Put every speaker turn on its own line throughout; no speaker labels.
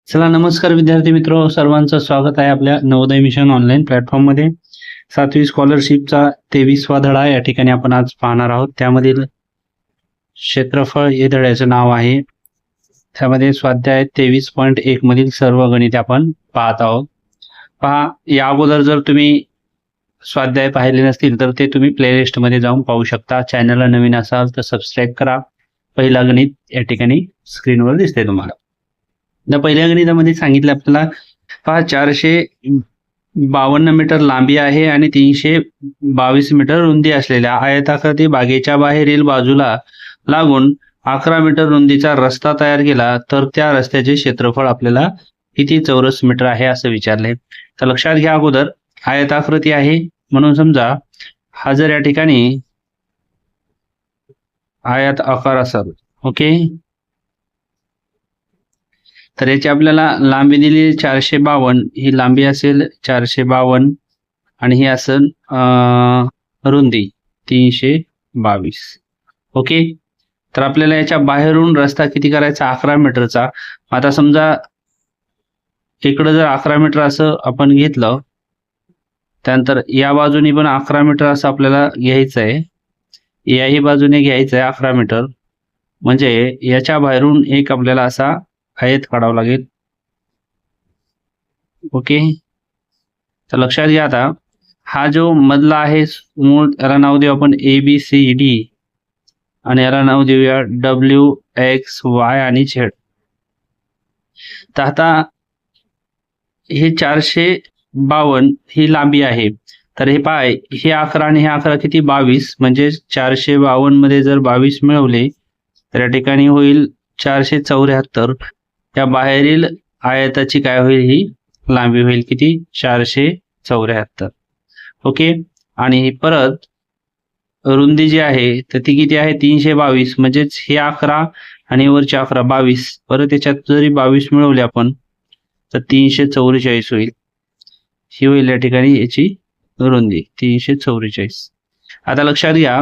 चला नमस्कार विद्यार्थी मित्र सर्वांचं स्वागत आहे आपल्या नवोदय मिशन ऑनलाईन प्लॅटफॉर्म मध्ये 7वी स्कॉलरशिपचा 23वा धडा या ठिकाणी आपण आज पाहणार आहोत। त्यामधील क्षेत्रफळ या धड्याचं नाव आहे। त्यामध्ये स्वाध्याय 23.1 मधील सर्व गणिते आपण पाहत आहोत। पहा, या अगोदर जर तुम्ही स्वाध्याय पाहिले नसतील तर ते तुम्ही प्लेलिस्ट मध्ये जाऊन पाहू शकता। चॅनलला नवीन असाल तर सबस्क्राईब करा। पहिला गणित या ठिकाणी स्क्रीनवर दिसते तुम्हाला। पहिल्या गणितामध्ये सांगितलं आपल्याला, पहा 452 मीटर लांबी आहे आणि 322 मीटर रुंदी असलेल्या आयताकृती बागेच्या बाहेरील बाजूला लागून 11 मीटर रुंदीचा रस्ता तयार केला तर त्या रस्त्याचे क्षेत्रफळ आपल्याला किती चौरस मीटर आहे असं विचारले। तर लक्षात घ्या, अगोदर आयताकृती आहे म्हणून समजा हा जर या ठिकाणी आयत आकार असेल, ओके, तर याची आपल्याला लांबी दिली 452, ही लांबी असेल 452 आणि ही असेल रुंदी 322, ओके। तर आपल्याला याच्या बाहेरून रस्ता किती करायचा, 11 मीटरचा। आता समजा इकडे जर 11 मीटर असं आपण घेतलं, त्यानंतर या बाजूने पण 11 मीटर असं आपल्याला घ्यायचं आहे, याही बाजूने घ्यायचं आहे 11 मीटर, म्हणजे याच्या बाहेरून एक आपल्याला असा आयत काढावं लागेल, ओके। तर लक्षात घ्या, आता हा जो मधला आहे मूळ, याला नाव देऊ आपण ABCD आणि याला नाव देऊया WXY आणि Z। तर आता हे 452 ही लांबी आहे, तर हे पाय हे 11 आणि हे 11 किती 22, म्हणजे 452 मध्ये जर 22 मिळवले तर या ठिकाणी होईल 474। त्या बाहेरील आयताची काय होईल, ही लांबी होईल किती 474, ओके। आणि परत रुंदी जी आहे तर ती किती आहे 322, म्हणजेच हे 11 आणि वरचे 11 22, परत त्याच्यात जरी 22 मिळवले आपण तर 344 होईल, ही होईल या ठिकाणी याची रुंदी 344। आता लक्षात घ्या,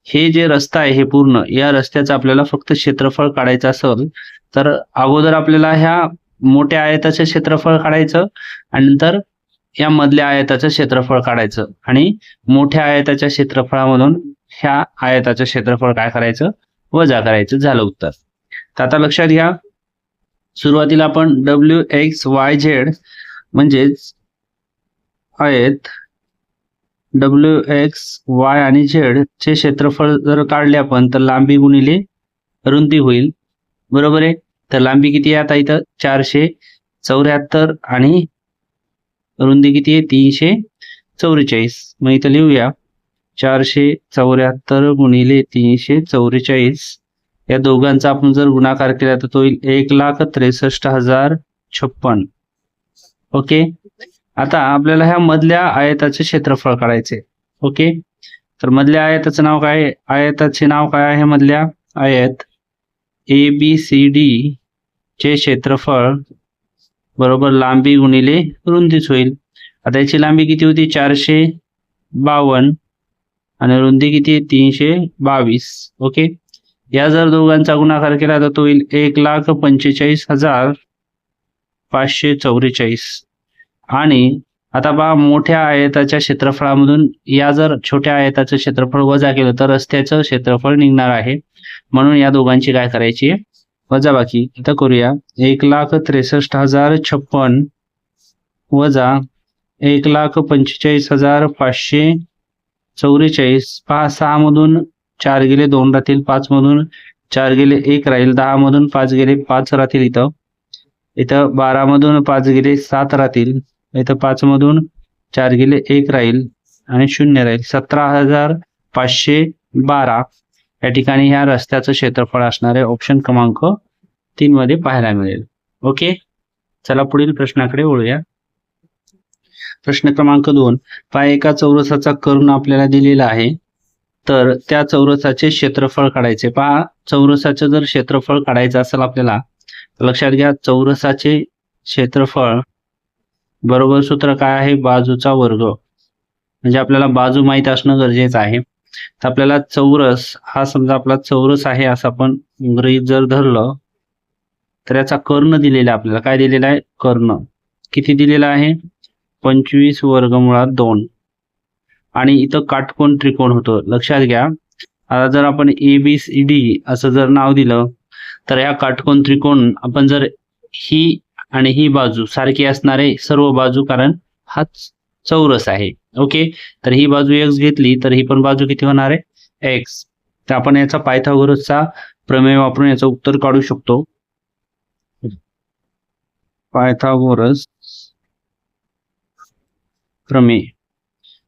हे जे रस्ता आहे हे पूर्ण या रस्त्याचं आपल्याला फक्त क्षेत्रफळ काढायचं असेल तर अगोदर आपल्याला ह्या मोठ्या आयताचं क्षेत्रफळ काढायचं आणि नंतर या मधल्या आयताचं क्षेत्रफळ काढायचं आणि मोठ्या आयताच्या क्षेत्रफळामधून ह्या आयताचं क्षेत्रफळ काय करायचं, वजा करायचं, झालं उत्तर। तर आता लक्षात घ्या, सुरुवातीला आपण WXYZ म्हणजेच आयत WXY आणि Z चे क्षेत्रफळ जर काढले आपण तर लांबी गुणिले रुंदी होईल, बरोबर आहे। तर लांबी किती आहे आता इथं 474 आणि रुंदी किती आहे 344, मग इथं लिहूया 474 गुणिले 344, या दोघांचा आपण जर गुणाकार केला तर तो होईल 1,63,056, ओके। आता आपल्याला ह्या मधल्या आयताचे क्षेत्रफळ काढायचे, ओके। तर मधल्या आयताचं नाव काय, आयताचे नाव काय आहे, मधल्या आयत ABCD चे क्षेत्रफळ बरोबर लांबी गुणिले रुंदीच होईल। आता याची लांबी किती होती 452 आणि रुंदी किती 322, ओके। या जर दोघांचा गुणाकार केला तर तो होईल 1,45,544। आणि आता पहा, मोठ्या आयताच्या क्षेत्रफळामधून या जर छोट्या आयताचं क्षेत्रफळ वजा केलं तर रस्त्याचं क्षेत्रफळ निघणार आहे, म्हणून या दोघांची काय करायची वजाबाकी। इथं करूया 1,63,056 वजा 1,45,544। पहा, 6 मधून 4 गेले 2 राहतील, 5 मधून 4 गेले 1 राहील, 10 मधून 5 गेले 5 राहतील, इथं 12 मधून 5 गेले 7 राहतील, इथं 5 मधून 4 गेले 1 राहील आणि 0 राहील, 17,512 या ठिकाणी ह्या रस्त्याचं क्षेत्रफळ असणारे ऑप्शन क्रमांक 3 मध्ये पाहायला मिळेल, ओके। चला पुढील प्रश्नाकडे वळूया। प्रश्न क्रमांक 2, पहा, एका चौरसाचा कर्ण आपल्याला दिलेला आहे तर त्या चौरसाचे क्षेत्रफळ काढायचे। पहा, चौरसाचं जर क्षेत्रफळ काढायचं असेल आपल्याला तर लक्षात घ्या, चौरसाचे क्षेत्रफळ बरोबर सूत्र काय आहे, बाजूचा वर्ग, म्हणजे आपल्याला बाजू माहित असणं गरजेचं आहे। तर आपल्याला चौरस हा समजा आपला चौरस आहे असं आपण गृहीत जर धरलं तर याचा कर्ण दिलेला आहे आपल्याला. काय दिलेला आहे? कर्ण. किती दिलेला आहे? 25 वर्गमुळात 2. आणि इथं काटकोन त्रिकोण होतं. लक्षात घ्या, आता जर आपण ABCD असं जर नाव दिलं तर या काटकोन त्रिकोण आपण जर ही आणि ही बाजू सारखी असणार आहे सर्व बाजू, कारण हा चौरस आहे. ओके, तर ही बाजू x घेतली तर ही पण बाजू किती होणार आहे? x. तर आपण याचा पायथागोरसचा प्रमेय वापरून याचं उत्तर काढू शकतो. पायथागोरस प्रमेय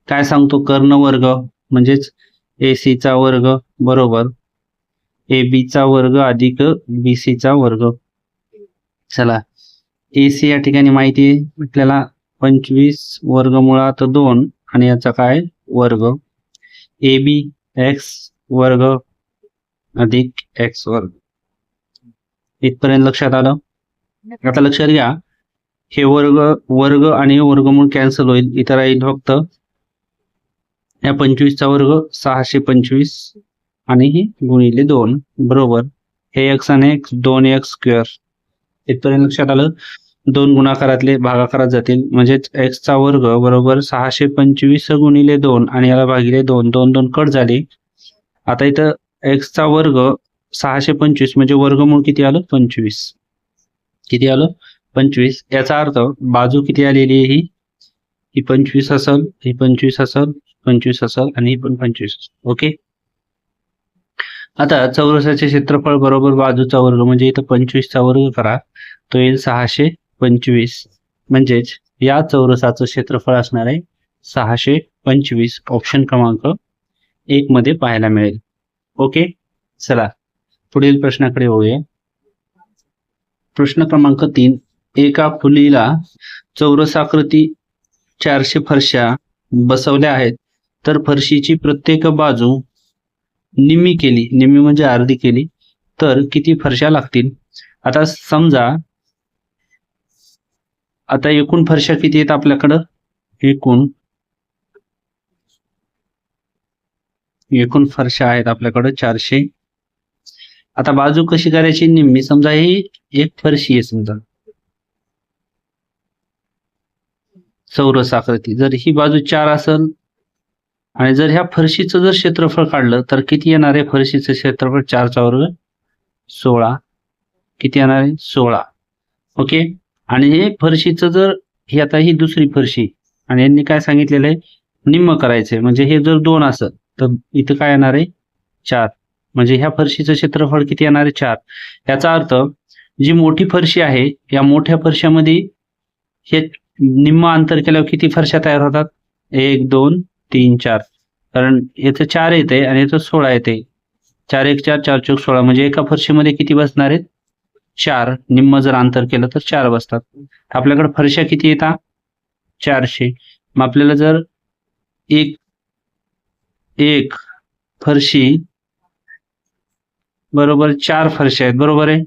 काय सांगतो? कर्ण वर्ग म्हणजेच AC चा वर्ग बरोबर AB चा वर्ग अधिक BC चा वर्ग. चला, AC या ठिकाणी माहिती आहे आपल्याला 25 वर्गमुळात 2 आणि याचा काय? वर्ग. AB x वर्ग अधिक x वर्ग. इथपर्यंत लक्षात आलं? आता लक्षात घ्या, हे वर्ग आणि वर्गमूळ कॅन्सल होईल. इथं राहील फक्त या 25 चा वर्ग 625 आणि हे गुणिले 2 बरोबर हे x आणि x 2x स्क्वेअर. इथपर्यंत लक्षात आलं? 2 गुणाकारातले भागाकारात जातील, म्हणजेच x चा वर्ग बरोबर 625 गुणिले 2 आणि याला भागिले 2. 2 2 कट झाले. आता इथं x चा वर्ग 625 म्हणजे वर्गमूळ किती आलं? 25. किती आलं? 25. याचा अर्थ बाजू किती आलेली आहे? ही 25 असेल, ही 25 असेल, 25 असेल आणि ही पण 25. ओके, आता चौरसाचे क्षेत्रफळ बरोबर बाजूचा वर्ग म्हणजे इथं 25 चा वर्ग करा, तो येईल 625. म्हणजेच या चौरसाचं क्षेत्रफळ असणार आहे 625. ऑप्शन क्रमांक 1 मध्ये पाहायला मिळेल. ओके, चला पुढील प्रश्नाकडे वळूया. प्रश्न क्रमांक 3. एका खोलीला चौरसाकृती 400 फरशा बसवल्या आहेत, तर फरशीची प्रत्येक बाजू निम्मी केली, निम्मी म्हणजे अर्धी केली, तर किती फरशा लागतील? आता समजा, आता एकूण फरशा किती आहेत आपल्याकडं? एकूण फरशा आहेत आपल्याकडं 400. आता बाजू कशी करायची? निम्मी. समजा ही एक फरशी आहे, समजा चौरस आकृती. जर ही बाजू 4 असेल आणि जर ह्या फरशीचं जर क्षेत्रफळ काढलं तर किती येणार आहे? फरशीचं क्षेत्रफळ 4 चा वर्ग 16. किती येणार आहे? 16. ओके, आणि हे फरशीचं जर ही आता ही दुसरी फरशी आणि यांनी काय सांगितलेलं आहे? निम्म करायचंय. म्हणजे हे जर 2 असेल तर इथं काय येणार आहे? 4. म्हणजे ह्या फरशीचं क्षेत्रफळ किती येणार आहे? 4. याचा अर्थ जी मोठी फरशी आहे या मोठ्या फरशामध्ये हे निम्म अंतर केल्यावर किती फरशा तयार होतात? 1 2 3 4. कारण इथं 4 येते आणि इथं 16 येते. 4 1 4 4 चौक 16 म्हणजे एका फरशीमध्ये किती बसणार आहेत? 4. निम्म जर अंतर केलं तर 4 बसतात. आपल्याकडे फरशा किती येतात? 400. मग आपल्याला जर एक फरशी बरोबर 4 फरशा आहेत, बरोबर आहे.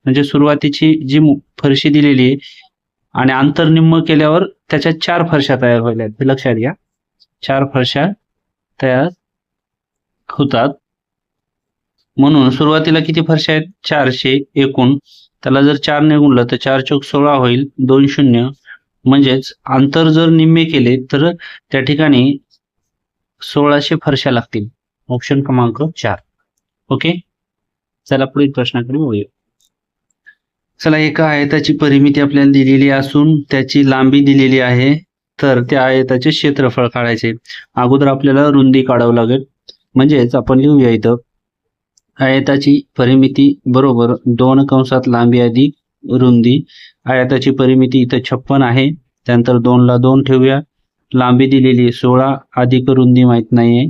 म्हणजे सुरुवातीची जी फरशी दिलेली आहे आणि अंतर निम्म केल्यावर त्याच्या 4 फरशा तयार व्हायला आहेत. लक्षात घ्या, 4 फरशा तयार होतात. म्हणून सुरुवातीला किती फरशा आहेत? 400 एकूण. त्याला जर 4 ने गुणलं तर 4 चौक 16 होईल, 2 0. म्हणजेच अंतर जर निम्मे केले तर त्या ठिकाणी 1600 फरशा लागतील. ऑप्शन क्रमांक 4. ओके, चला पुढील प्रश्नाकडे वळूया. चला, एका आयताची परिमिती आपल्याला दिलेली असून त्याची लांबी दिलेली आहे, तर त्या आयताचे क्षेत्रफळ काढायचे. अगोदर आपल्याला रुंदी काढावं लागेल. म्हणजेच आपण लिहूया इथं आयताची परिमिती बरोबर 2 कंसात लांबी अधिक रुंदी. आयताची परिमिती इथं 56 आहे, त्यानंतर 2 ला 2 ठेवूया. लांबी दिलेली 16 अधिक रुंदी माहित नाहीये,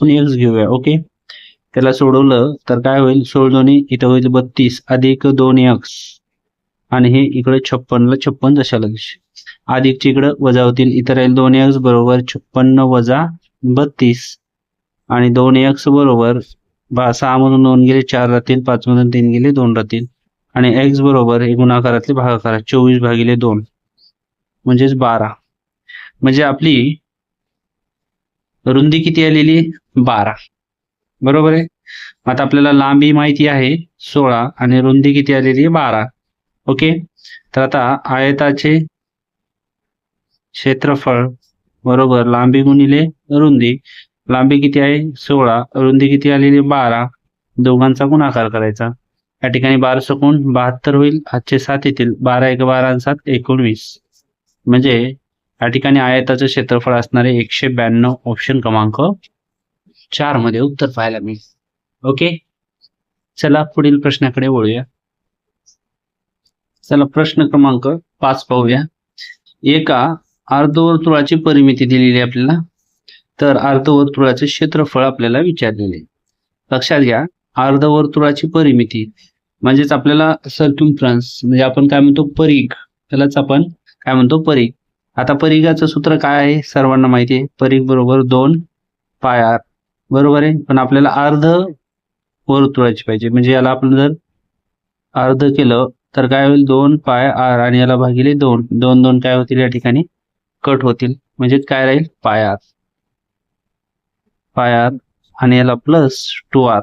पण x घेऊया. ओके, त्याला सोडवलं तर काय होईल? 16 दोन्ही इथं होईल 32 अधिक 2x आणि हे इकडे 56 ला 56 जशाला अधिकची इकडे वजा होतील. इथं राहील 2x बरोबर 56 वजा 32 आणि 2x बरोबर 6 मधून 2 गेले 4 राहतील, 5 मधून 3 गेले 2 राहतील आणि x बरोबर हे गुणाकारातले भागाकारात 24 भागिले 2 म्हणजेच 12. म्हणजे आपली रुंदी किती आलेली? 12. बरोबर आहे. आता आपल्याला लांबी माहिती आहे 16 आणि रुंदी किती आलेली आहे 12. ओके, तर आता आयताचे क्षेत्रफळ बरोबर लांबी गुणिले रुंदी. लांबी किती आहे 16, रुंदी किती आलेली 12, दोघांचा गुणाकार करायचा. या ठिकाणी 12 सकून 72 होईल, हातचे 7 येतील, 12 1 12 आणि 7 19. म्हणजे या ठिकाणी आयताचं क्षेत्रफळ असणारे 192. ऑप्शन क्रमांक 4 मध्ये उत्तर पाहायला मिळेल. ओके, चला पुढील प्रश्नाकडे वळूया. चला प्रश्न क्रमांक 5 पाहूया. एका अर्धवर्तुळाची परिमिती दिलेली आपल्याला, तर अर्धवर्तुळाचे क्षेत्रफळ आपल्याला विचारलेले. लक्षात घ्या, अर्धवर्तुळाची परिमिती म्हणजेच आपल्याला सर्कम्फ्रन्स म्हणजे आपण काय म्हणतो परिघ, त्यालाच आपण काय म्हणतो परिघ. आता परिघाचं सूत्र काय आहे सर्वांना माहिती आहे, परिघ बरोबर 2 पाय r बरोबर आहे. पण आपल्याला अर्ध वर्तुळाची पाहिजे, म्हणजे याला आपण जर अर्ध केलं तर काय होईल 2 पाय r आणि याला भागिले 2, 2 2 काय होतील या ठिकाणी कट होतील, म्हणजे काय राहील पाय r आणि याला प्लस 2r.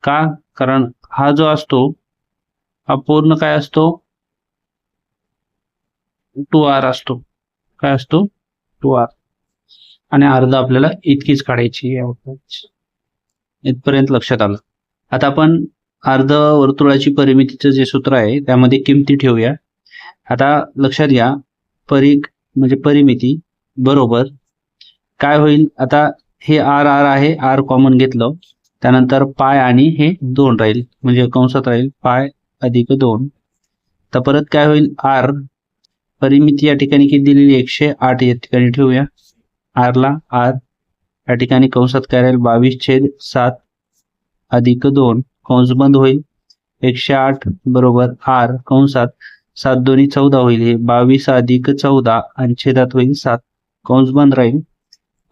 का, कारण हा जो असतो हा पूर्ण काय असतो 2r असतो, काय असतो 2r, आणि अर्ध आपल्याला इतकीच काढायची आहे. इथपर्यंत लक्षात आलं. आता आपण अर्ध वर्तुळाची परिमितीचं जे सूत्र आहे त्यामध्ये किमती ठेवूया. आता लक्षात घ्या, परिघ म्हणजे परिमिती बरोबर काय होईल, आता हे r आहे, r कॉमन घेतलं, त्यानंतर पाय आणि हे 2 राहील, म्हणजे कंसात राहील पाय अधिक 2. तर परत काय होईल r, परिमिती या ठिकाणी किती दिलेली 108 या ठिकाणी ठेवूया, r ला r या ठिकाणी कंसात काय राहील 22/7 अधिक 2 कंस बंद होईल. 108 बरोबर r कंसात 7 2 14 होईल, हे 22 अधिक 14 आणि छेदात होईल 7 कंस बंद राहील.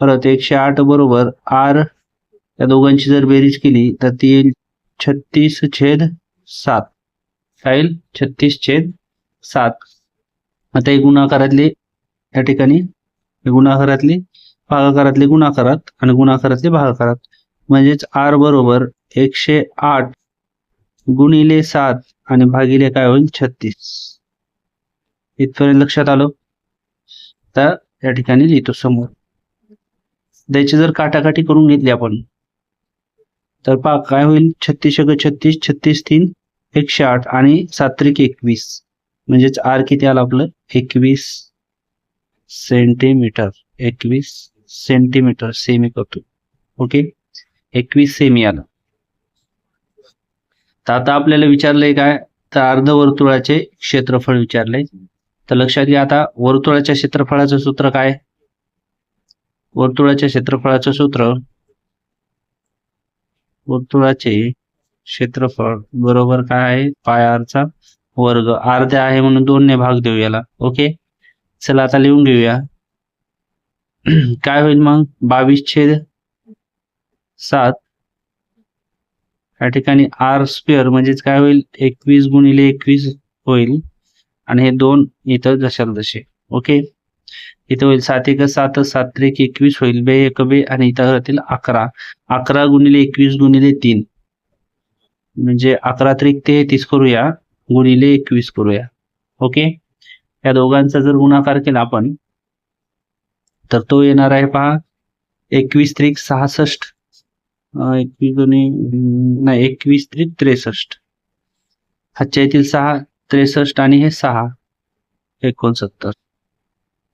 परत 108 बरोबर r या दोघांची जर बेरीज केली तर ती येईल 36/7, काय येईल 36/7. आता हे गुणाकारातले या ठिकाणी गुणाकारातले भागाकारातले गुणाकारात आणि गुणाकारातले भागाकारात, म्हणजेच r बरोबर 108 गुणिले 7 आणि भागिले काय होईल 36. इथपर्यंत लक्षात आलं. तर या ठिकाणी लिहितो समोर. त्याची जर काटाकाटी करून घेतली आपण तर पहा काय होईल 36 36 36 3 108 आणि 7 3 21, म्हणजेच r किती आलं आपलं 21 सेंटीमीटर. 21 सेंटीमीटर सेमी करतो. ओके, 21 सेमी आलं. तर आता आपल्याला विचारलंय काय, तर अर्धवर्तुळाचे क्षेत्रफळ विचारलंय. तर लक्षात घ्या, आता वर्तुळाच्या क्षेत्रफळाचं सूत्र काय, वर्तुळाच्या क्षेत्रफळाचं सूत्र, वर्तुळाचे क्षेत्रफळ बरोबर काय आहे पाय r चा वर्ग. अर्धे आहे म्हणून 2 ने भाग देऊ याला. ओके, चला आता लिहून घेऊया. काय होईल मग 22/7 या ठिकाणी r स्क्वेअर म्हणजेच काय होईल 21 गुणिले 21 होईल, आणि हे 2 इथं जशाला जसे. ओके, इथं होईल 7 1 7 7 3 21 होईल, 2 1 2 आणि इथं राहतील 11. 11 गुणिले 21 गुणिले 3 म्हणजे 11 3 33 करूया, गुणिले 21 करूया. ओके, या दोघांचा जर गुणाकार केला आपण तर तो येणार आहे पहा 21 3 66, 21 नाही 21 3 63, हातच्या येथील 6 63 आणि हे 6 69.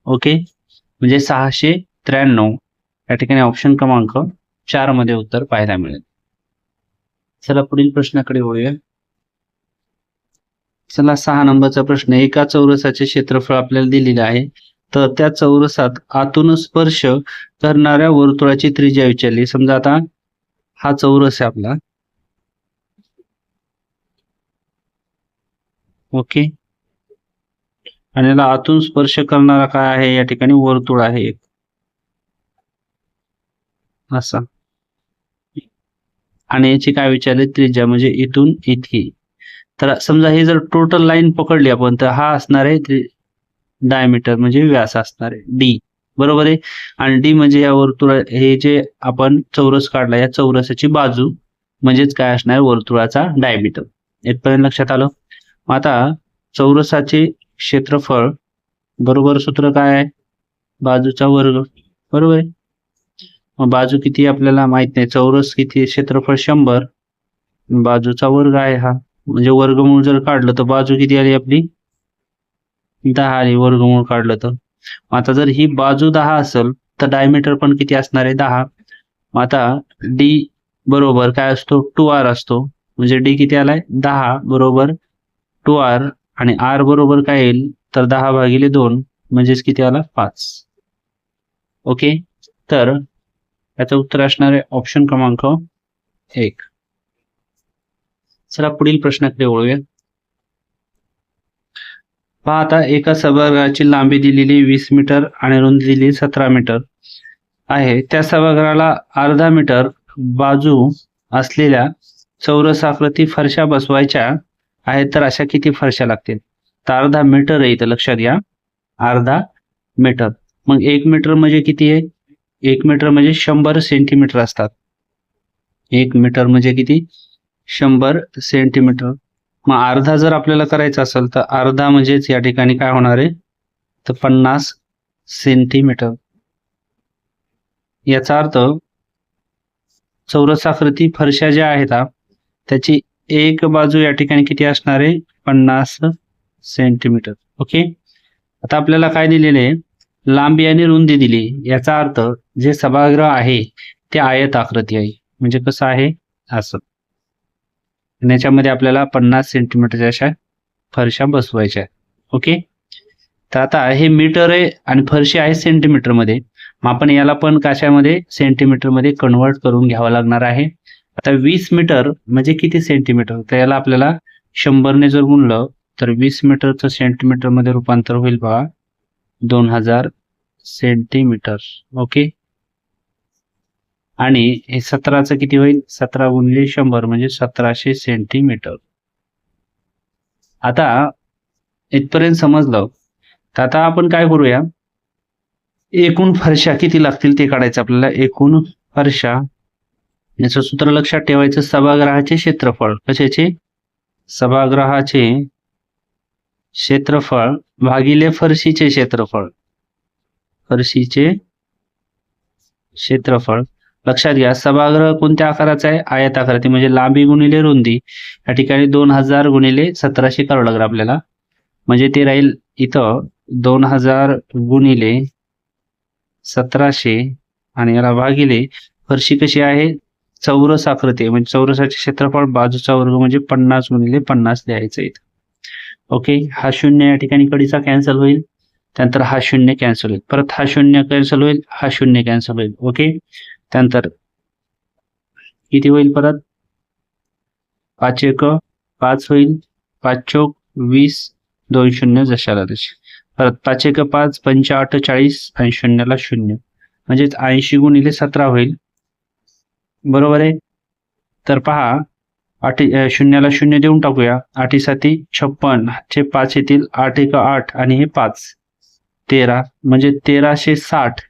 ओके, म्हणजे 693. या ठिकाणी ऑप्शन क्रमांक 4 मध्ये उत्तर पाहायला मिळेल. चला पुढील प्रश्नाकडे वळूया. चला 6 नंबरचा प्रश्न. एका चौरसाचे क्षेत्रफळ आपल्याला दिलेले आहे, तर त्या चौरसात आतून स्पर्श करणाऱ्या वर्तुळाची त्रिज्या विचारली. समजा आता हा चौरस आहे आपला. ओके, आणि याला आतून स्पर्श करणारा काय आहे या ठिकाणी वर्तुळ आहे एक असा, आणि याची काय विचारले त्रिज्या, म्हणजे इथून इतकी. तर समजा हे जर टोटल लाईन पकडली आपण तर हा असणार आहे डायमीटर म्हणजे व्यास असणार आहे d बरोबर आहे. आणि डी म्हणजे या वर्तुळा हे जे आपण चौरस काढला या चौरसाची बाजू म्हणजेच काय असणार वर्तुळाचा डायमीटर. इथपर्यंत लक्षात आलं. मग आता चौरसाचे क्षेत्रफळ बरोबर सूत्र काय आहे बाजूचा वर्ग बरोबर आहे. मग बाजू किती आपल्याला माहित नाही. चौरस किती क्षेत्रफळ 100 बाजूचा वर्ग आहे हा म्हणजे वर्गमूळ जर काढलं तर बाजू किती आली आपली 10 आली वर्गमूळ काढलं तर. आता जर ही बाजू 10 असेल तर डायमीटर पण किती असणार आहे 10. मग आता डी बरोबर काय असतो 2r असतो म्हणजे डी किती आलाय 10 बरोबर 2r आणि r बरोबर काय येईल तर 10/2 म्हणजेच किती आला 5. ओके तर याचं उत्तर असणार आहे ऑप्शन क्रमांक 1. चला पुढील प्रश्नाकडे वळूया. पहा आता एका सभागृहाची लांबी दिलेली 20 मीटर आणि रुंदी दिलेली 17 मीटर आहे. त्या सभागृहाला अर्धा मीटर बाजू असलेल्या चौरसाकृती फरशा बसवायच्या आहेत तर अशा किती फरशा लागतील. तर अर्धा मीटर आहे इथं लक्षात घ्या अर्धा मीटर. मग 1 मीटर म्हणजे किती आहे 1 मीटर म्हणजे 100 सेंटीमीटर असतात. 1 मीटर म्हणजे किती 100 सेंटीमीटर. मग अर्धा जर आपल्याला करायचा असेल तर अर्धा म्हणजेच या ठिकाणी काय होणार आहे तर 50 सेंटीमीटर. याचा अर्थ चौरसाकृती फरशा ज्या आहेत त्याची एक बाजू या ठिकाणी किती असणार आहे 50 सेंटीमीटर. ओके आता आपल्याला काय दिलेले आहे लांबी आणि रुंदी दिली. याचा अर्थ जे सभागृह आहे ते आयताकृती आहे म्हणजे कसं आहे असं. याच्यामध्ये आपल्याला 50 सेंटीमीटरच्या अशा फरशा बसवायच्या. ओके तर आता हे मीटर आहे आणि फरशी आहे सेंटीमीटर मध्ये. मग आपण याला पण कशामध्ये सेंटीमीटर मध्ये कन्वर्ट करून घ्यावं लागणार आहे. आता 20 मीटर म्हणजे किती सेंटीमीटर तर याला आपल्याला 100 ने जर गुणलं तर 20 मीटरचं सेंटीमीटर मध्ये रूपांतर होईल बघा 2000 सेंटीमीटर. ओके आणि हे 17चं किती होईल 17 गुणिले 100 म्हणजे 1700 सेंटीमीटर. आता इथपर्यंत समजलं तर आता आपण काय करूया एकूण फरशा किती लागतील ते काढायचं आपल्याला. एकूण फरशा याचं सूत्र लक्षात ठेवायचं सभागृहाचे क्षेत्रफळ कशाचे सभागृहाचे क्षेत्रफळ भागिले फरशीचे क्षेत्रफळ. फरशीचे क्षेत्रफळ लक्षात घ्या सभागृह कोणत्या आकाराचा आहे आयताकृती म्हणजे लांबी गुणिले रुंदी. या ठिकाणी 2000 गुणिले 1700 करावं लागलं आपल्याला म्हणजे ते राहील इथं 2000 गुणिले 1700 आणि याला भागिले फरशी कशी आहे चौरस आकृती म्हणजे चौरसाचे क्षेत्रफळ बाजूचा वर्ग म्हणजे 50 गुणिले 50 द्यायचं इथं. ओके हा शून्य या ठिकाणी कडीचा कॅन्सल होईल त्यानंतर हा शून्य कॅन्सल होईल परत हा शून्य कॅन्सल होईल हा शून्य कॅन्सल होईल. ओके त्यानंतर किती होईल परत 5 एक 5 होईल 5 चौक 20 2 शून्य जशाला तशी परत 5 एक 5 5 8 40 आणि शून्याला शून्य म्हणजेच 80 गुणिले 17 होईल बरोबर आहे. तर पहा शून्याला शून्य देऊन टाकूया 8 7 56 चे 5 येतील 8 एक 8 आणि हे 5 13 म्हणजे 1360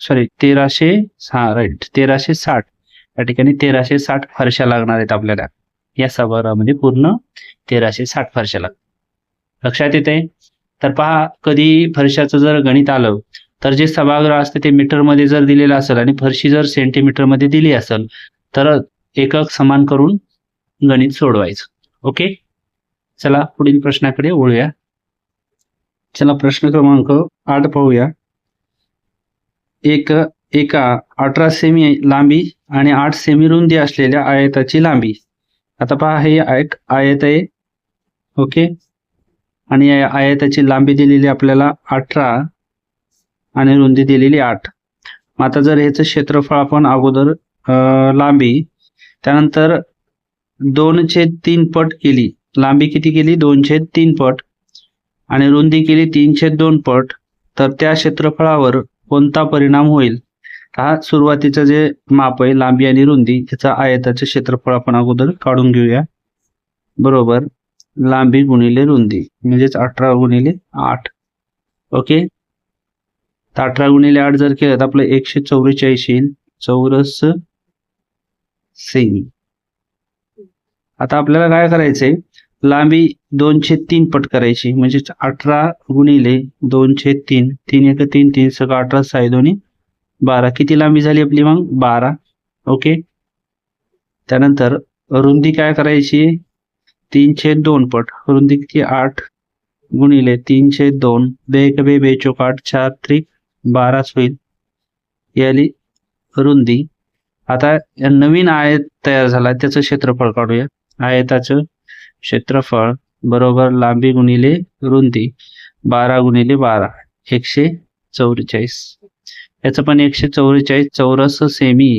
सॉरी 1360 राईट 1360 या ठिकाणी 1360 फरशा लागणार आहेत आपल्याला या सभागृहामध्ये पूर्ण 1360 फरशा लागतात. लक्षात येते. तर पहा कधी फरशाचं जर गणित आलं तर जे सभागृह असते ते मीटर मध्ये जर दिलेलं असेल आणि फरशी जर सेंटीमीटर मध्ये दिली असेल तर एकक समान करून गणित सोडवायचं. ओके चला पुढील प्रश्नाकडे वळूया. चला प्रश्न क्रमांक 8 पाहूया. एका 18 सेमी लांबी आणि 8 सेमी रुंदी असलेल्या आयताची लांबी. आता पहा हे एक आयत आहे ओके आणि या आयताची लांबी दिलेली आपल्याला 18 आणि रुंदी दिलेली 8. आता जर ह्याचं क्षेत्रफळ आपण अगोदर लांबी त्यानंतर 2/3 पट केली लांबी किती केली 2/3 पट आणि रुंदी केली 3/2 पट तर त्या क्षेत्रफळावर कोणता परिणाम होईल. हा सुरुवातीचं जे माप आहे लांबी आणि रुंदी याचा आयताचे क्षेत्रफळ आपण अगोदर काढून घेऊया बरोबर लांबी गुणिले रुंदी म्हणजेच 18 गुणिले 8. ओके तर 18 गुणिले 8 जर केलं तर आपलं 144 येईल चौरस सेमी. आता आपल्याला काय करायचंय, लांबी 2/3 पट करायची, म्हणजे 18 गुणिले 2/3, 3 1 3, 3 6 18, 6 2 12. किती लांबी झाली आपली मग 12. ओके. त्यानंतर रुंदी काय करायची, 3/2 पट. रुंदी किती 8 गुणिले 3/2, 2 1 2 2 चौक 8, 4 त्रिक 12 होईल याली रुंदी. आता नवीन आयत तयार झाला, त्याचं क्षेत्रफळ काढूया. आयताचं क्षेत्रफळ बरोबर लांबी गुणिले रुंदी, 12 गुणिले 12 144. याचं पण 144 चौरस सेमी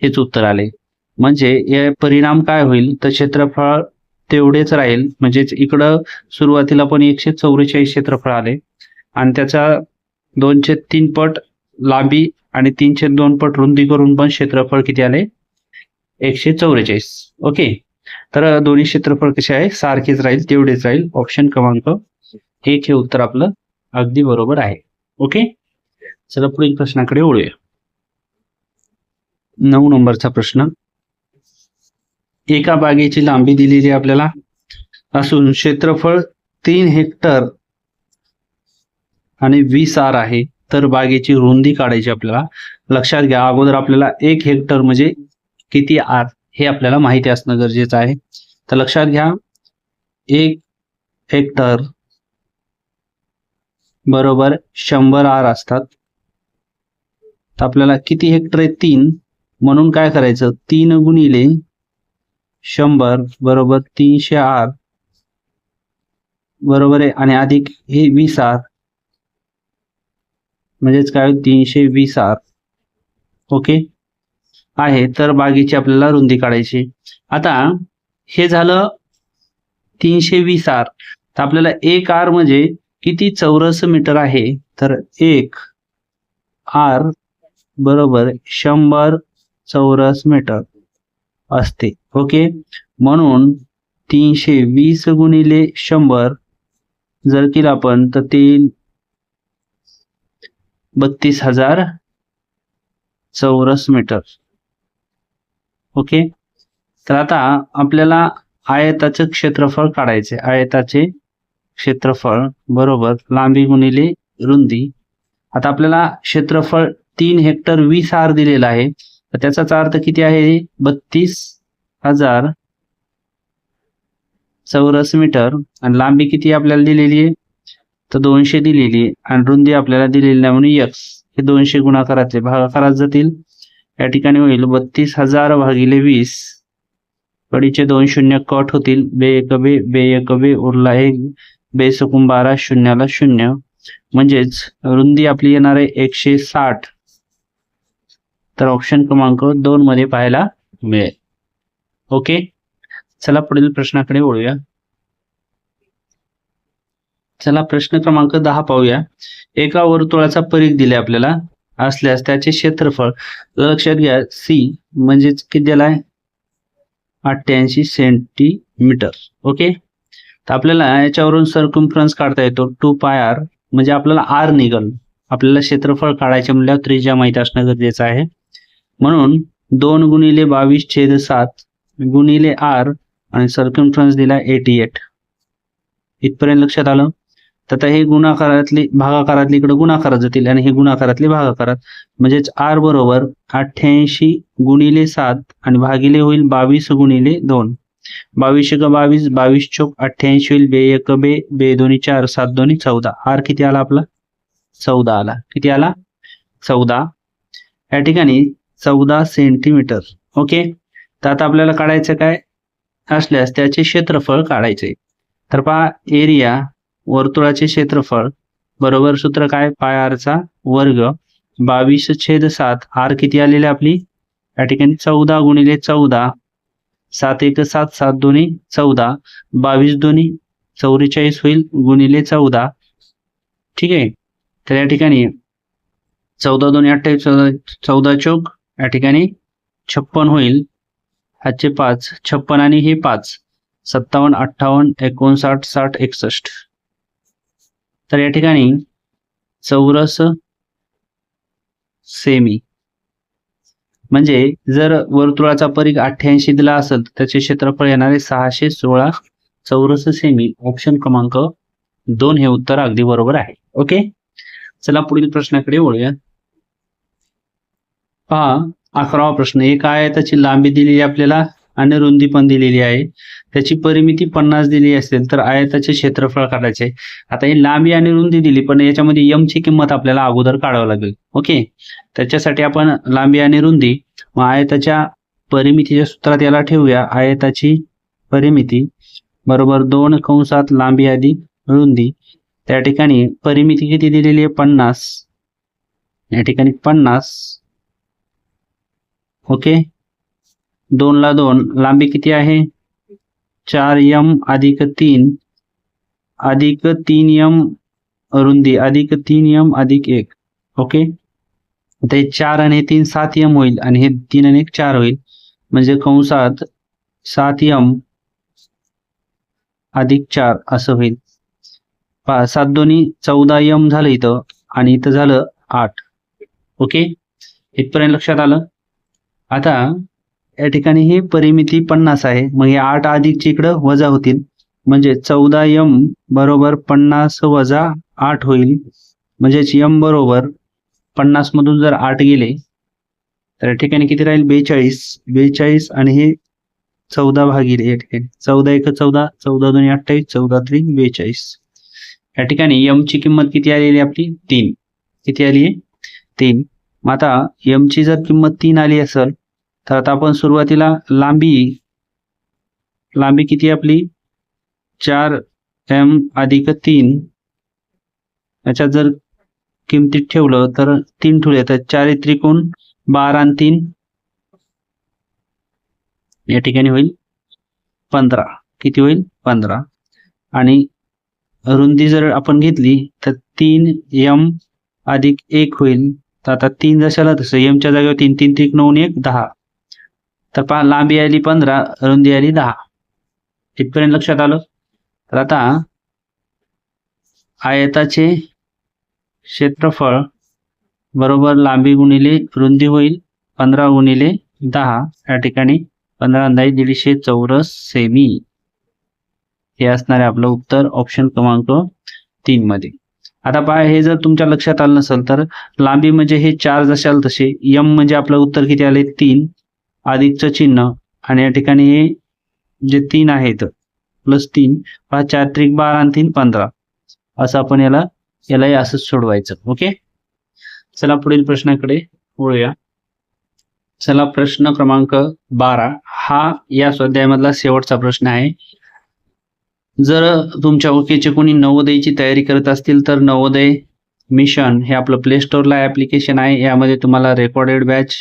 हेच उत्तर आले. म्हणजे या परिणाम काय होईल, तर क्षेत्रफळ तेवढेच राहील. म्हणजेच इकडं सुरुवातीला पण 144 क्षेत्रफळ आले आणि त्याचा 2/3 पट लांबी आणि 3/2 पट रुंदी करून पण क्षेत्रफळ किती आले 144. ओके. तर दोन्ही क्षेत्रफळ कसे आहे, सारखेच राहील, तेवढेच राहील. ऑप्शन क्रमांक 1 हे उत्तर आपलं अगदी बरोबर आहे. ओके. चला पुढील प्रश्नाकडे वळूया. 9 नंबरचा प्रश्न. एका बागेची लांबी दिलेली आपल्याला असून क्षेत्रफळ 3 हेक्टर आणि 20 आर आहे, तर बागेची रुंदी काढायची आपल्याला. लक्षात घ्या, अगोदर आपल्याला 1 हेक्टर म्हणजे किती आर हे आपल्याला माहिती असणं गरजेचं आहे. तर लक्षात घ्या, 1 हेक्टर बरोबर 100 आर असतात. तर आपल्याला किती हेक्टर आहे 3, म्हणून काय करायचं, 3 गुणिले 100 बरोबर 300 आर बरोबर आहे, आणि अधिक हे 20 आर म्हणजेच काय 320 आर. ओके आहे. तर बागेची आपल्याला रुंदी काढायची. आता हे झालं 320 आर. तर आपल्याला 1 आर म्हणजे किती चौरस मीटर आहे, तर 1 आर बरोबर 100 चौरस मीटर असते. ओके. म्हणून 320 गुणिले 100 जर केलं आपण तर ते 32,000 चौरस मीटर. ओके. तर आता आपल्याला आयताचं क्षेत्रफळ काढायचे. आयताचे क्षेत्रफळ बरोबर लांबी गुणिले रुंदी. आता आपल्याला क्षेत्रफळ 3 हेक्टर 20 आर दिलेला आहे, तर त्याचाच अर्थ किती आहे 32,000 चौरस मीटर. आणि लांबी किती आपल्याला दिलेली आहे, तर 200 दिलेली आहे, आणि रुंदी आपल्याला दिलेली नाही म्हणून x. हे 200 गुणाकारातले भागाकारात जातील. या ठिकाणी होईल 32,000 भागिले 20. कडीचे 2 शून्य कट होतील, बे एक बे, बे एक बे, उरला 1, बे सकून 12, शून्याला 0. म्हणजेच रुंदी आपली येणार आहे 160. तर ऑप्शन क्रमांक 2 मध्ये पाहायला मिळेल. ओके. चला पुढील प्रश्नाकडे वळूया. चला प्रश्न क्रमांक 10 पाहूया. एका वर्तुळाचा परिघ दिले आपल्याला असल्यास त्याचे क्षेत्रफळ लक्षात घ्या सी म्हणजेच किती दिलाय 88 सेंटीमीटर. ओके. तर आपल्याला याच्यावरून सर्कम्फरन्स काढता येतो 2πr, म्हणजे आपल्याला आर निघल. आपल्याला क्षेत्रफळ काढायचे म्हणल्यावर त्रिज्या माहिती असणं गरजेचं आहे. म्हणून 2 गुणिले 22/7 गुणिले आर आणि सर्कम्फरन्स दिला 88. इथपर्यंत लक्षात आलं. तर आता हे गुणाकारातली भागाकारातली इकडे गुणाकारात जातील आणि हे गुणाकारातले भागाकारात, म्हणजेच आर बरोबर 88 गुणिले 7 आणि भागिले होईल 22 गुणिले 2. 22 × 22, 22 चौक 88 होईल. बे एक बे, बे दोन्ही 4, 7 दोन्ही 14. आर किती आला आपला 14 आला. किती आला 14. या ठिकाणी 14 सेंटीमीटर. ओके. तर आता आपल्याला काढायचं काय असल्यास त्याचे क्षेत्रफळ काढायचे. तर पहा, एरिया वर्तुळाचे क्षेत्रफळ बरोबर सूत्र काय पाय आरचा वर्ग 22/7. आर किती आलेली आपली या ठिकाणी 14 गुणिले 14, 7 1 7, 7 दोन्ही 14, 22 दोन्ही 44 होईल गुणिले 14. ठीक आहे. तर या ठिकाणी 14 दोन्ही 28, 14 चौक या ठिकाणी 56 होईल. हाचे 5, 56 आणि हे 5, 57, 58, 59, 60, 61. तर या ठिकाणी चौरस सेमी. म्हणजे जर वर्तुळाचा परिघ 88 दिला असेल तर त्याचे क्षेत्रफळ येणारे 616 चौरस सेमी. ऑप्शन क्रमांक 2 हे उत्तर अगदी बरोबर आहे. ओके, चला पुढील प्रश्नाकडे वळूया. पहा 11वा प्रश्न. एक आयताची लांबी दिलेली आपल्याला आणि रुंदी पण दिलेली आहे. त्याची परिमिती 50 दिली असेल तर आयताचे क्षेत्रफळ काढायचे. आता ही लांबी आणि रुंदी दिली पण याच्यामध्ये m ची किंमत आपल्याला अगोदर काढावी लागेल. ओके, त्याच्यासाठी आपण लांबी आणि रुंदी मग आयताच्या परिमितीच्या सूत्रात याला ठेवूया. आयताची परिमिती बरोबर 2 कंसात लांबी अधिक रुंदी. त्या ठिकाणी परिमिती किती दिलेली आहे 50. या ठिकाणी 50. ओके, 2 ला 2 लांबी किती आहे 4m अधिक 3 अधिक 3m रुंदी अधिक 3m अधिक 1. ओके, ते 4 आणि 3 7m होईल आणि हे 3 आणि 1 4 होईल. म्हणजे कंसात 7m अधिक 4 असं होईल. 7 दोन्ही 14m झालं इथं आणि इथं झालं 8. ओके, इथपर्यंत लक्षात आलं. आता या ठिकाणी ही परिमिती 50 आहे. मग हे 8 अधिकची इकडं वजा होतील म्हणजे 14m बरोबर 50 वजा 8 होईल. म्हणजेच m बरोबर 50 मधून जर 8 गेले तर या ठिकाणी किती राहील 42 आणि हे 14 भागिले या ठिकाणी 14 1 14 14 2 28 14 3 42. या ठिकाणी m ची किंमत किती आलेली आपली 3. किती आली आहे 3. मग आता m ची जर किंमत 3 आली असेल तर आता आपण सुरुवातीला लांबी किती आपली 4m अधिक 3 याच्यात जर किमतीत ठेवलं तर 3 ठेवले तर 4 त्रिकोण 12 आणि 3 या ठिकाणी होईल 15. किती होईल 15. आणि रुंदी जर आपण घेतली तर 3m अधिक 1 होईल. तर आता 3 जशाला तसं m च्या जागेवर 3 3 त्रिक 9 1 10. तर पहा लांबी आली 15 रुंदी आली 10. इथपर्यंत लक्षात आलं. तर आता आयताचे क्षेत्रफळ बरोबर लांबी गुणिले रुंदी होईल 15 गुणिले 10. या ठिकाणी 15 150 चौरस सेमी. हे असणार आहे आपलं उत्तर ऑप्शन क्रमांक 3 मध्ये. आता पहा हे जर तुमच्या लक्षात आलं नसेल तर लांबी म्हणजे हे 4 जशाल तसे m म्हणजे आपलं उत्तर किती आले 3 अधिकचं चिन्ह आणि या ठिकाणी हे जे 3 आहेत प्लस 3 पहा 4 त्रिक 12 आणि 3 15 असं आपण यालाही असंच सोडवायचं. ओके, चला पुढील प्रश्नाकडे वळूया. चला प्रश्न क्रमांक 12 हा या स्वाध्यायामधला शेवटचा प्रश्न आहे. जर तुमच्या ओकेचे कोणी नवोदयची तयारी करत असतील तर नवोदय मिशन हे आपलं प्ले स्टोअरला ॲप्लिकेशन आहे. यामध्ये तुम्हाला रेकॉर्डेड बॅच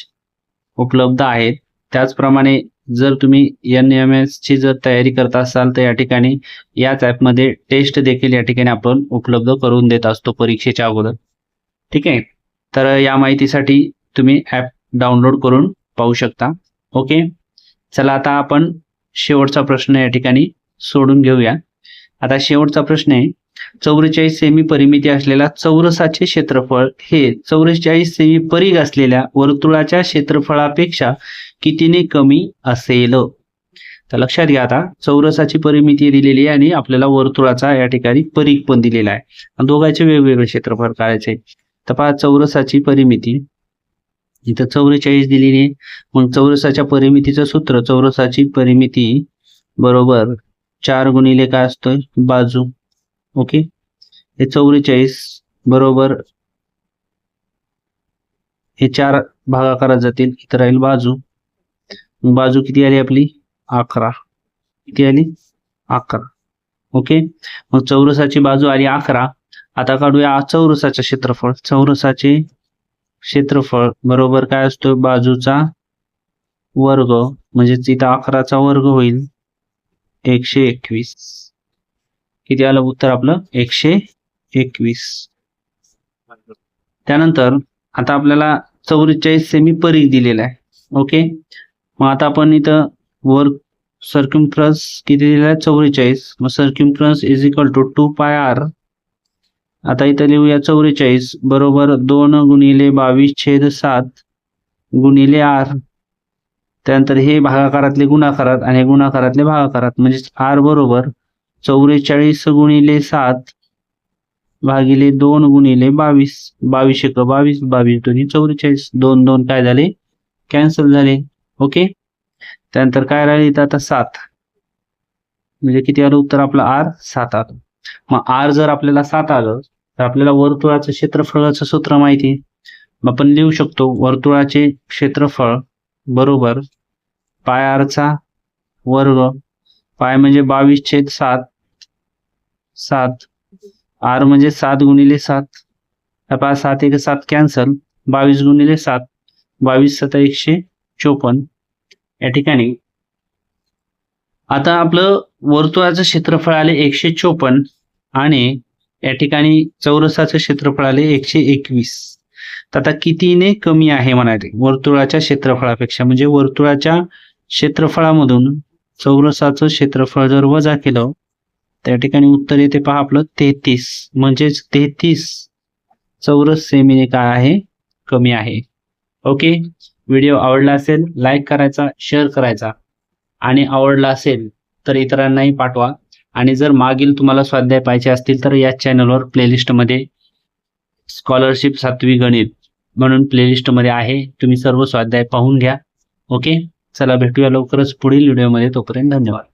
उपलब्ध आहेत. त्याचप्रमाणे जर तुम्ही NMS ची जर तयारी करत असाल तर या ठिकाणी याच ॲपमध्ये टेस्ट देखील या ठिकाणी आपण उपलब्ध करून देत असतो परीक्षेच्या अगोदर. ठीक आहे, तर या माहितीसाठी तुम्ही ॲप डाउनलोड करून पाहू शकता. ओके, चला आता आपण शेवटचा प्रश्न या ठिकाणी सोडून घेऊया. आता शेवटचा प्रश्न आहे 44 सेमी परिमिती असलेल्या चौरसाचे क्षेत्रफळ हे 44 सेमी परिघ असलेल्या वर्तुळाच्या क्षेत्रफळापेक्षा कितीने कमी असेल. तर लक्षात घ्या आता चौरसाची परिमिती दिलेली आहे आणि आपल्याला वर्तुळाचा या ठिकाणी परिघ पण दिलेला आहे. दोघांचे वेगवेगळे क्षेत्रफळ काढायचे. तर पहा चौरसाची परिमिती इथं 44 दिलेली आहे. मग चौरसाच्या परिमितीचं सूत्र चौरसाची परिमिती बरोबर 4 गुणिले काय असतं बाजू. ओके, हे 44 बरोबर हे 4 भागाकारात जातील. इथं राहील बाजू. बाजू किती आली आपली 11. किती आली 11. ओके, मग चौरसाची बाजू आली 11. आता काढूया चौरसाचे क्षेत्रफळ. चौरसाचे क्षेत्रफळ बरोबर काय असतो बाजूचा वर्ग म्हणजे इथं 11चा वर्ग होईल 121. किती आलं उत्तर आपलं 121. त्यानंतर आता आपल्याला 44 सेमी परिघ दिलेला आहे. ओके, मग आता आपण इथं वर सर्क्युम्फरन्स किती दिलेला आहे 44. मग सर्क्युम्फरन्स इज इक्वल टू 2 पाय r आता इथं लिहूया 44 बरोबर 2 गुणिले 22/7 गुणिले r. त्यानंतर हे भागाकारातले गुणाकारात आणि गुणाकारातले भागाकारात, म्हणजे r बरोबर 44 गुणिले 7 भागिले 2 गुणिले 22. 22 एक 22, 22 दोन्ही 44, 2 2 काय झाले कॅन्सल झाले. ओके. त्यानंतर काय राहिले इथं आता 7, म्हणजे किती आलं उत्तर आपलं r 7 आलं. मग r जर आपल्याला 7 आलं तर आपल्याला वर्तुळाचं क्षेत्रफळाचं सूत्र माहिती आहे. मग आपण लिहू शकतो वर्तुळाचे क्षेत्रफळ बरोबर पाय r चा वर्ग. पाय म्हणजे 22/7, 7 r म्हणजे 7 गुणिले 7. आता 7 एक 7 कॅन्सल, 22 गुणिले 7, 22 7 154. या ठिकाणी आता आपलं वर्तुळाचं क्षेत्रफळ आले 154 आणि या ठिकाणी चौरसाचं क्षेत्रफळ आले 121. तर आता कितीने कमी आहे म्हणाले वर्तुळाच्या क्षेत्रफळापेक्षा, म्हणजे वर्तुळाच्या क्षेत्रफळामधून चौरसाचं क्षेत्रफळ जर वजा केलं त्या ठिकाणी उत्तर येते पहा आपलं 33, म्हणजेच 33 चौरस सेमीने काय आहे कमी आहे. ओके. व्हिडिओ आवडला असेल लाईक करायचा, शेअर करायचा आणि आवडला असेल तर इतरांनाही पाठवा. आणि जर मागील तुम्हाला स्वाध्याय पाहिजे असतील तर या चॅनलवर प्लेलिस्टमध्ये स्कॉलरशिप 7वी गणित म्हणून प्लेलिस्टमध्ये आहे, तुम्ही सर्व स्वाध्याय पाहून घ्या. ओके. चला भेटूया लवकरच पुढील व्हिडिओमध्ये, तोपर्यंत धन्यवाद.